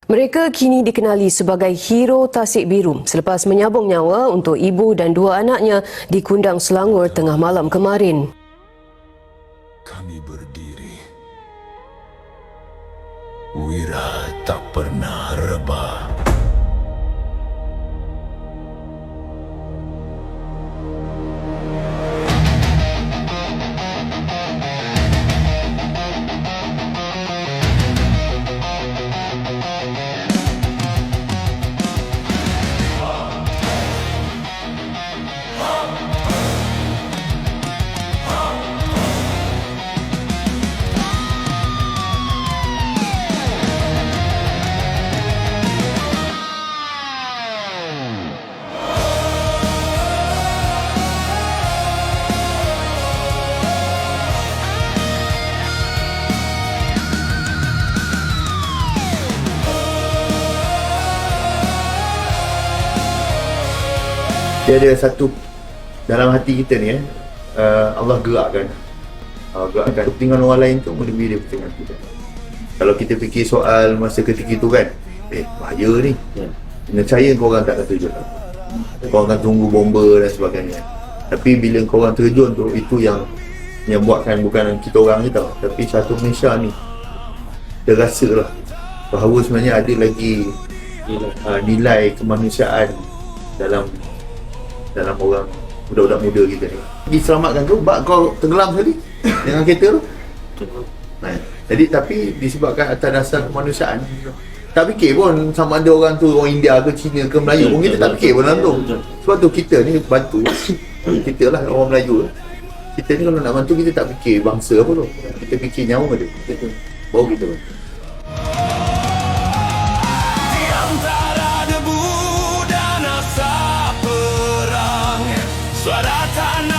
Mereka kini dikenali sebagai hero Tasik Biru selepas menyabung nyawa untuk ibu dan dua anaknya di Kundang Selangor tengah malam kemarin. Kami berdiri. Wira tak pernah rebah. Dia ada satu dalam hati kita ni Allah gerakkan kepentingan orang lain tu melebihi dari kepentingan kita. Kalau kita fikir soal masa ketika itu kan, bahaya ni, percaya korang tak akan terjun, korang akan tunggu bomba dan sebagainya. Tapi bila korang terjun tu, itu yang buatkan bukan kita orang ni tau, tapi satu Malaysia ni terasa lah bahawa sebenarnya ada lagi nilai kemanusiaan dalam orang budak-budak muda kita ni. Diselamatkan tu bak kau tenggelam sekali dengan kereta tu. Jadi tapi disebabkan atas dasar kemanusiaan, tak fikir pun sama ada orang tu orang India ke Cina ke Melayu pun kita tak fikir pun dalam tu. Sebab tu kita ni bantu kita lah orang Melayu. Kita ni kalau nak bantu kita tak fikir bangsa apa tu. Kita fikir nyawa dia. Baru kita bantu. Suara tanah